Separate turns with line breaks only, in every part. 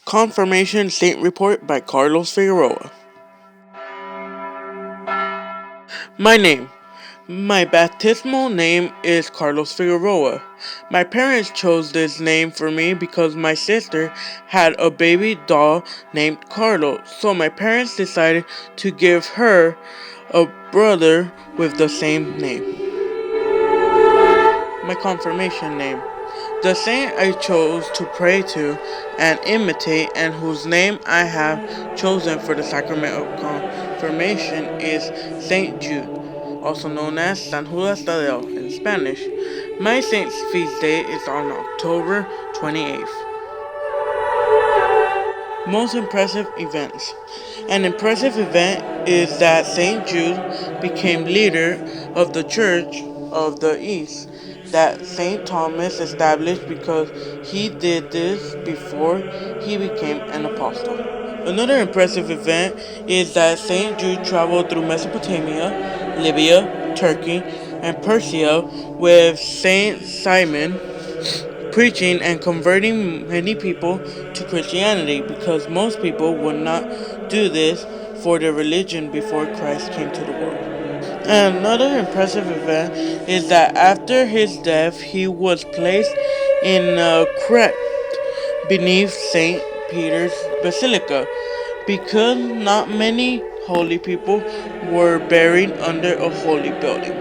Confirmation Saint Report by Carlos Figueroa. My name. My baptismal name is Carlos Figueroa. My parents chose this name for me because my sister had a baby doll named Carlos, so my parents decided to give her a brother with the same name. My confirmation name. The saint I chose to pray to and imitate, and whose name I have chosen for the sacrament of confirmation, is Saint Jude, also known as San Judas Tadeo in Spanish. My saint's feast day is on October 28th. Most impressive events. An impressive event is that Saint Jude became leader of the Church of the East that Saint Thomas established because he did this before he became an apostle. Another impressive event is that Saint Jude traveled through Mesopotamia, Libya, Turkey, and Persia with Saint Simon, preaching and converting many people to Christianity, because most people would not do this for their religion before Christ came to the world. Another impressive event is that after his death, he was placed in a crypt beneath St. Peter's Basilica, because not many holy people were buried under a holy building.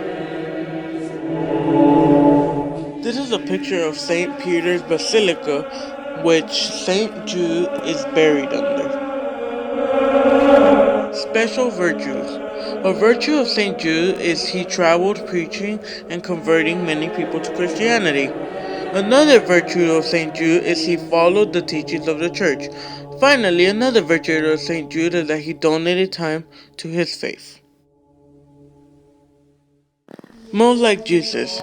This is a picture of St. Peter's Basilica, which St. Jude is buried under. Special virtues. A virtue of St. Jude is he traveled preaching and converting many people to Christianity. Another virtue of St. Jude is he followed the teachings of the church. Finally, another virtue of St. Jude is that he donated time to his faith. Most like Jesus.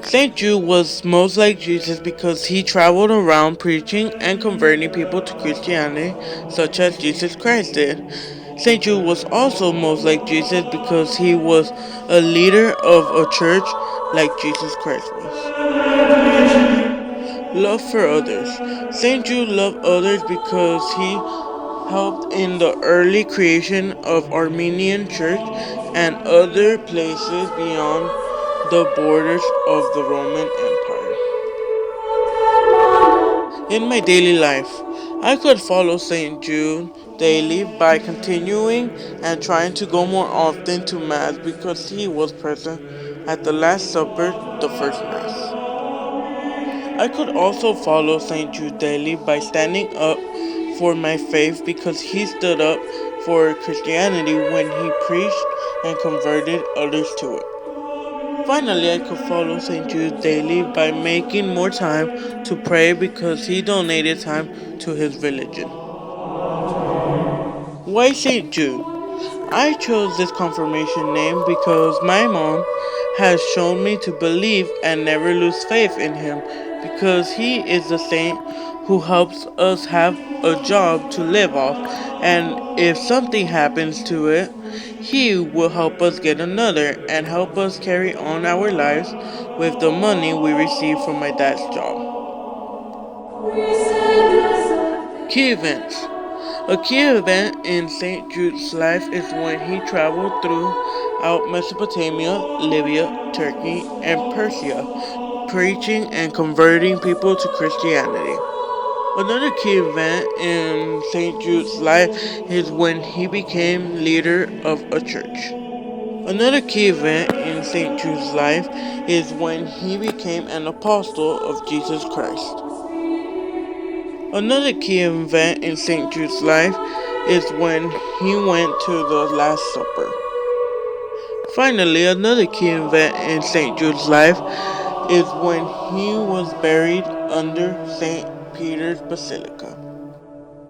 St. Jude was most like Jesus because he traveled around preaching and converting people to Christianity, such as Jesus Christ did. St. Jude was also most like Jesus because he was a leader of a church like Jesus Christ was. Love for others. St. Jude loved others because he helped in the early creation of Armenian Church and other places beyond the borders of the Roman Empire. In my daily life, I could follow St. Jude daily by continuing and trying to go more often to Mass because he was present at the Last Supper, the first Mass. I could also follow St. Jude daily by standing up for my faith because he stood up for Christianity when he preached and converted others to it. Finally, I could follow St. Jude daily by making more time to pray because he donated time to his religion. Why St. Jude? I chose this confirmation name because my mom has shown me to believe and never lose faith in him, because he is the saint who helps us have a job to live off, and if something happens to it, he will help us get another and help us carry on our lives with the money we receive from my dad's job. Key events. A key event in St. Jude's life is when he traveled throughout Mesopotamia, Libya, Turkey, and Persia, preaching and converting people to Christianity. Another key event in St. Jude's life is when he became leader of a church. Another key event in St. Jude's life is when he became an apostle of Jesus Christ. Another key event in St. Jude's life is when he went to the Last Supper. Finally, another key event in St. Jude's life is when he was buried under St. Peter's Basilica.